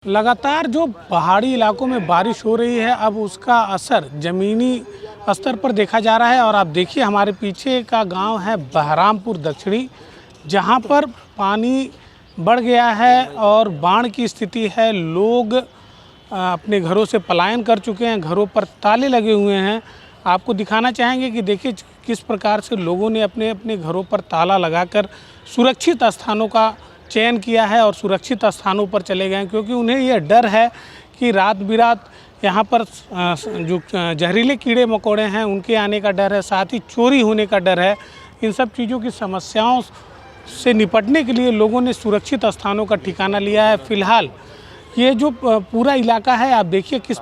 लगातार जो पहाड़ी इलाकों में बारिश हो रही है, अब उसका असर ज़मीनी स्तर पर देखा जा रहा है। और आप देखिए, हमारे पीछे का गांव है बहरामपुर दक्षिणी, जहां पर पानी बढ़ गया है और बाढ़ की स्थिति है। लोग अपने घरों से पलायन कर चुके हैं, घरों पर ताले लगे हुए हैं। आपको दिखाना चाहेंगे कि देखिए किस प्रकार से लोगों ने अपने अपने घरों पर ताला लगाकर सुरक्षित स्थानों का चयन किया है और सुरक्षित स्थानों पर चले गए हैं, क्योंकि उन्हें यह डर है कि रात बिरात यहाँ पर जो जहरीले कीड़े मकोड़े हैं उनके आने का डर है, साथ ही चोरी होने का डर है। इन सब चीज़ों की समस्याओं से निपटने के लिए लोगों ने सुरक्षित स्थानों का ठिकाना लिया है। फ़िलहाल ये जो पूरा इलाका है, आप देखिए किस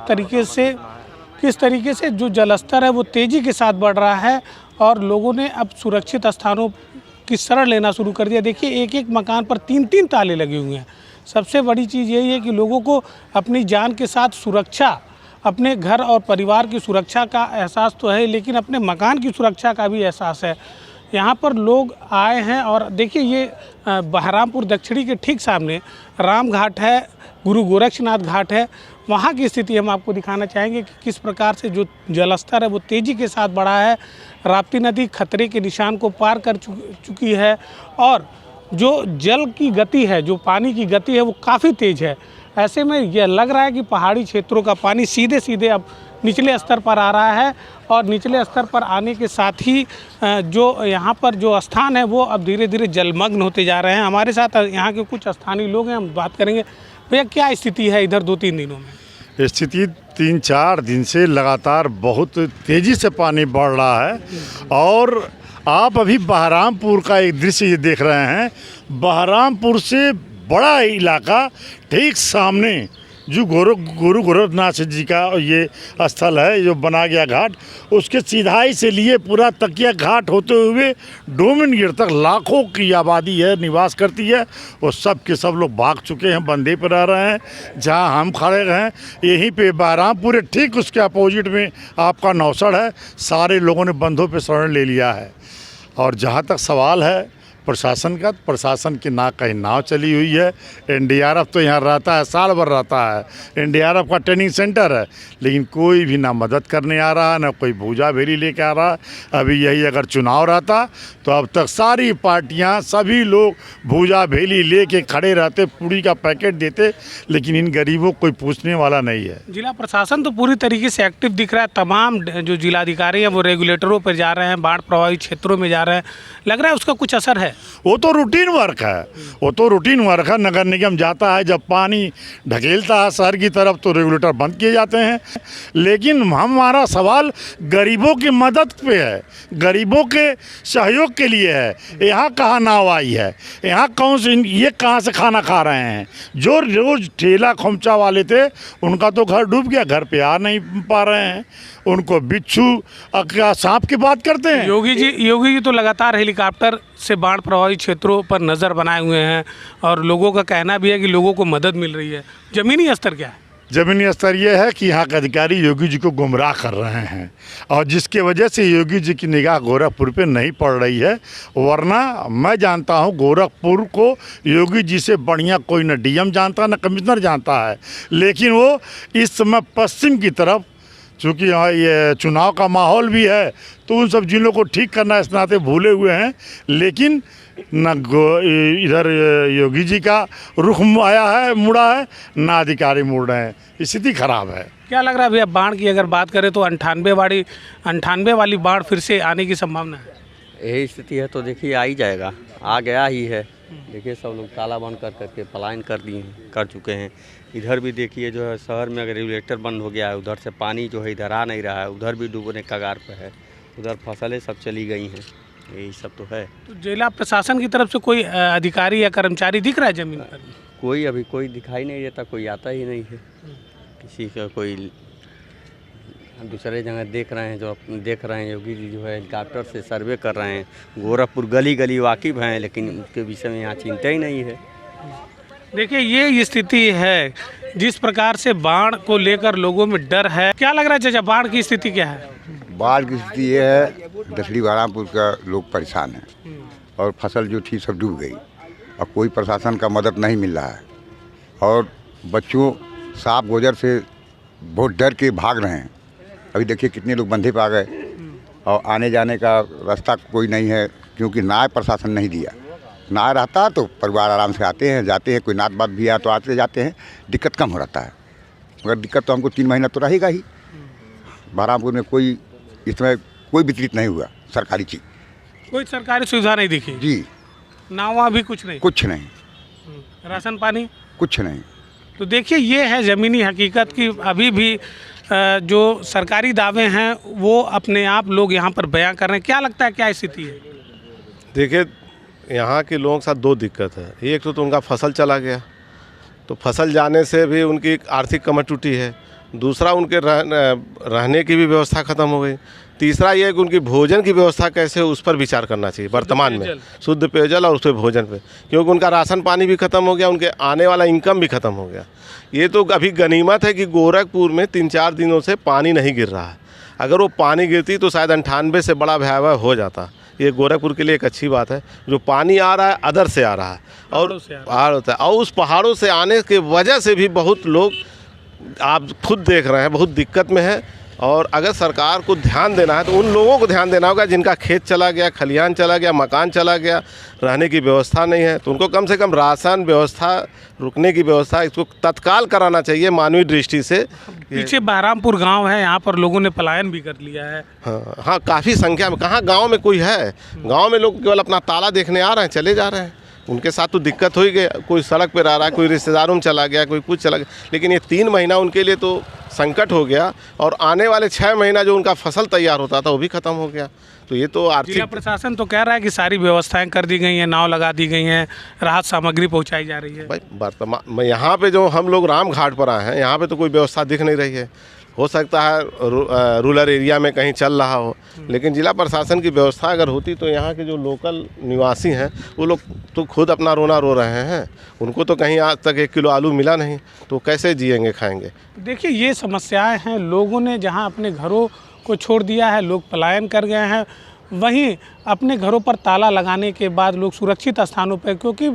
तरीके से जो जलस्तर है वो तेज़ी के साथ बढ़ रहा है और लोगों ने अब सुरक्षित स्थानों की शरण लेना शुरू कर दिया। देखिए, एक एक मकान पर 3-3 ताले लगे हुए हैं। सबसे बड़ी चीज़ यही है कि लोगों को अपनी जान के साथ सुरक्षा, अपने घर और परिवार की सुरक्षा का एहसास तो है, लेकिन अपने मकान की सुरक्षा का भी एहसास है। यहाँ पर लोग आए हैं और देखिए, ये बहरामपुर दक्षिणी के ठीक सामने राम घाट है, गुरु गोरक्षनाथ घाट है। वहाँ की स्थिति हम आपको दिखाना चाहेंगे कि किस प्रकार से जो जलस्तर है वो तेज़ी के साथ बढ़ा है। राप्ती नदी खतरे के निशान को पार कर चुकी है और जो जल की गति है, जो पानी की गति है वो काफ़ी तेज़ है। ऐसे में यह लग रहा है कि पहाड़ी क्षेत्रों का पानी सीधे सीधे अब निचले स्तर पर आ रहा है और निचले स्तर पर आने के साथ ही जो यहाँ पर जो स्थान है वो अब धीरे धीरे जलमग्न होते जा रहे हैं। हमारे साथ यहाँ के कुछ स्थानीय लोग हैं, हम बात करेंगे। भैया, क्या स्थिति है इधर 2-3 दिनों में? स्थिति 3-4 दिन से लगातार बहुत तेज़ी से पानी बढ़ रहा है और आप अभी बहरामपुर का एक दृश्य ये देख रहे हैं। बहरामपुर से बड़ा इलाका ठीक सामने जो गुरु गोरखनाथ जी का ये स्थल है, जो बना गया घाट, उसके सीधाई से लिए पूरा तकिया घाट होते हुए डोमिनगिर तक लाखों की आबादी है, निवास करती है। वो सब के सब लोग भाग चुके हैं, बंदे पर रह रहे हैं। जहां हम खड़े हैं यहीं पे बहरामपुर, ठीक उसके अपोजिट में आपका नौसड़ है। सारे लोगों ने बंधों पर शरण ले लिया है। और जहाँ तक सवाल है प्रशासन का, प्रशासन की ना कहीं नाव चली हुई है। एनडीआरएफ तो यहाँ रहता है, साल भर रहता है। एनडीआरएफ का ट्रेनिंग सेंटर है, लेकिन कोई भी ना मदद करने आ रहा है, ना कोई भूजा भेली लेके आ रहा है। अभी यही अगर चुनाव रहता तो अब तक सारी पार्टियां, सभी लोग भूजा भेली लेके खड़े रहते, पूड़ी का पैकेट देते, लेकिन इन गरीबों को कोई पूछने वाला नहीं है। जिला प्रशासन तो पूरी तरीके से एक्टिव दिख रहा है। तमाम जो जिलाधिकारी हैं वो रेगुलेटरों पर जा रहे हैं, बाढ़ प्रभावित क्षेत्रों में जा रहे हैं। लग रहा है उसका कुछ असर है? वो तो रूटीन वर्क है, वो तो रूटीन वर्क है। नगर निगम जाता है, जब पानी ढकेलता है शहर की तरफ तो रेगुलेटर बंद किए जाते हैं। लेकिन हमारा सवाल गरीबों की मदद पे है, गरीबों के सहयोग के लिए है। यहाँ कहाँ नाव आई है? यहाँ कौन से ये कहाँ से खाना खा रहे हैं? जो रोज ठेला खोमचा वाले थे उनका तो घर डूब गया, घर पे आ नहीं पा रहे हैं। उनको बिच्छू क्या सांप की बात करते हैं? योगी जी तो लगातार हेलीकॉप्टर से बाढ़ प्रभावित क्षेत्रों पर नज़र बनाए हुए हैं और लोगों का कहना भी है कि लोगों को मदद मिल रही है। ज़मीनी स्तर क्या है? ज़मीनी स्तर ये है कि यहाँ के अधिकारी योगी जी को गुमराह कर रहे हैं और जिसके वजह से योगी जी की निगाह गोरखपुर पे नहीं पड़ रही है। वरना मैं जानता हूँ गोरखपुर को योगी जी से बढ़िया कोई न डीएम जानता न कमिश्नर जानता है। लेकिन वो इस समय पश्चिम की तरफ, चूँकि ये चुनाव का माहौल भी है, तो उन सब जिलों को ठीक करना इस नाते भूले हुए हैं। लेकिन न इधर योगी जी का रुख आया है, मुड़ा है, ना अधिकारी मुड़ रहे हैं। स्थिति खराब है। क्या लग रहा है भैया, बाढ़ की अगर बात करें तो 98 वाली बाढ़ फिर से आने की संभावना है? यही स्थिति है तो देखिए आ ही जाएगा, आ गया ही है। देखिए सब लोग ताला बंद करके पलायन कर चुके हैं। इधर भी देखिए जो है शहर में अगर रेगुलेटर बंद हो गया है, उधर से पानी जो है इधर आ नहीं रहा है, उधर भी डूबने कगार पे है। उधर फसलें सब चली गई हैं, यही सब तो है। तो जिला प्रशासन की तरफ से कोई अधिकारी या कर्मचारी दिख रहा है ज़मीन पर? कोई अभी कोई दिखाई नहीं देता, कोई आता ही नहीं है। किसी का कोई दूसरे जगह देख रहे हैं योगी जी जो है हेलीकॉप्टर से सर्वे कर रहे हैं। गोरखपुर गली गली वाकिफ़ हैं, लेकिन उसके विषय में यहाँ चिंता ही नहीं है। देखिए, ये स्थिति है जिस प्रकार से बाढ़ को लेकर लोगों में डर है। क्या लग रहा है चाचा, बाढ़ की स्थिति क्या है? बाढ़ की स्थिति ये है, दक्षिणी बहरामपुर का लोग परेशान हैं और फसल जो थी सब डूब गई और कोई प्रशासन का मदद नहीं मिल रहा है। और बच्चों सांप गोजर से बहुत डर के भाग रहे हैं। अभी देखिए कितने लोग बंधे पे आ गए और आने जाने का रास्ता कोई नहीं है, क्योंकि न्याय प्रशासन नहीं दिया। न्याय रहता तो परिवार आराम से आते हैं जाते हैं, कोई नात बात भी आया तो आते जाते हैं, दिक्कत कम हो रहता है। मगर दिक्कत तो हमको 3 महीना तो रहेगा ही। बहरामपुर में कोई इसमें कोई वितरित नहीं हुआ सरकारी चीज़, कोई सरकारी सुविधा नहीं दिखी जी, ना वहाँ भी कुछ नहीं, कुछ नहीं, राशन पानी कुछ नहीं। तो देखिए ये है ज़मीनी हकीकत कि अभी भी जो सरकारी दावे हैं वो अपने आप लोग यहाँ पर बयां कर रहे हैं। क्या लगता है क्या स्थिति है? देखिए यहाँ के लोगों के साथ 2 दिक्कत है। एक तो उनका फसल चला गया, तो फसल जाने से भी उनकी आर्थिक कमर टूटी है। दूसरा उनके रहने की भी व्यवस्था ख़त्म हो गई। तीसरा ये है कि उनकी भोजन की व्यवस्था कैसे हो उस पर विचार करना चाहिए वर्तमान में, शुद्ध पेयजल और उस पर भोजन पे, क्योंकि उनका राशन पानी भी ख़त्म हो गया, उनके आने वाला इनकम भी ख़त्म हो गया। ये तो अभी गनीमत है कि गोरखपुर में 3-4 दिनों से पानी नहीं गिर रहा है। अगर वो पानी गिरती तो शायद 98 से बड़ा भयावह हो जाता। ये गोरखपुर के लिए एक अच्छी बात है। जो पानी आ रहा है अदर से आ रहा है और पहाड़ होता है, और उस पहाड़ों से आने की वजह से भी बहुत लोग आप खुद देख रहे हैं बहुत दिक्कत में है। और अगर सरकार को ध्यान देना है तो उन लोगों को ध्यान देना होगा जिनका खेत चला गया, खलिहान चला गया, मकान चला गया, रहने की व्यवस्था नहीं है, तो उनको कम से कम राशन व्यवस्था, रुकने की व्यवस्था इसको तत्काल कराना चाहिए मानवीय दृष्टि से। पीछे बहरामपुर गांव है, यहाँ पर लोगों ने पलायन भी कर लिया है। हाँ काफ़ी संख्या में। कहाँ गांव में कोई है? गांव में लोग केवल अपना ताला देखने आ रहे हैं, चले जा रहे हैं। उनके साथ तो दिक्कत हो ही गई, कोई सड़क पर आ रहा है, कोई रिश्तेदारों में चला गया, कोई कुछ चला गया। लेकिन ये 3 महीना उनके लिए तो संकट हो गया, और आने वाले 6 महीना जो उनका फसल तैयार होता था वो भी ख़त्म हो गया। तो ये तो जिला आर्थिक प्रशासन तो कह रहा है कि सारी व्यवस्थाएं कर दी गई हैं, नाव लगा दी गई हैं, राहत सामग्री पहुंचाई जा रही है। भाई वर्तमान में यहाँ पे जो हम लोग राम घाट पर आए हैं, यहाँ पे तो कोई व्यवस्था दिख नहीं रही है। हो सकता है रूरल एरिया में कहीं चल रहा हो, लेकिन जिला प्रशासन की व्यवस्था अगर होती तो यहाँ के जो लोकल निवासी हैं वो लोग तो खुद अपना रोना रो रहे हैं। उनको तो कहीं आज तक 1 किलो आलू मिला नहीं, तो कैसे जिएंगे खाएंगे? देखिए ये समस्याएं हैं, लोगों ने जहां अपने घरों को छोड़ दिया है, लोग पलायन कर गए हैं, वहीं अपने घरों पर ताला लगाने के बाद लोग सुरक्षित स्थानों पर, क्योंकि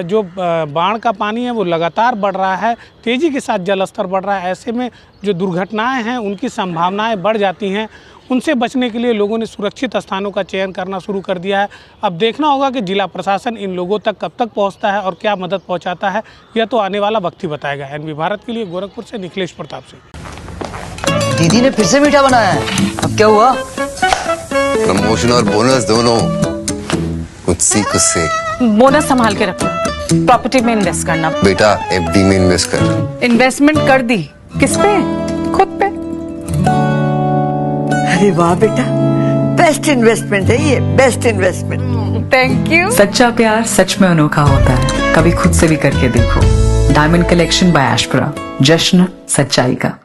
जो बाढ़ का पानी है वो लगातार बढ़ रहा है, तेज़ी के साथ जल स्तर बढ़ रहा है। ऐसे में जो दुर्घटनाएं हैं उनकी संभावनाएं बढ़ जाती हैं। उनसे बचने के लिए लोगों ने सुरक्षित स्थानों का चयन करना शुरू कर दिया है। अब देखना होगा कि जिला प्रशासन इन लोगों तक कब तक पहुंचता है और क्या मदद पहुंचाता है, यह तो आने वाला वक्त ही बताएगा। एनबी भारत के लिए गोरखपुर से निखिलेश प्रताप सिंह। दीदी ने फिर से मीठा बनाया है, अब क्या हुआ? प्रमोशन और बोनस दोनों मुझसे खुद से। बोनस संभाल के रखना, प्रॉपर्टी में इन्वेस्ट करना। बेटा एफडी में इन्वेस्ट कर। इन्वेस्टमेंट कर दी, किस पे? खुद पे। अरे वाह बेटा, बेस्ट इन्वेस्टमेंट है ये, बेस्ट इन्वेस्टमेंट। Thank you. सच्चा प्यार सच में अनोखा होता है, कभी खुद से भी करके देखो। डायमंड कलेक्शन बाय एशपुरा, जश्न सच्चाई का।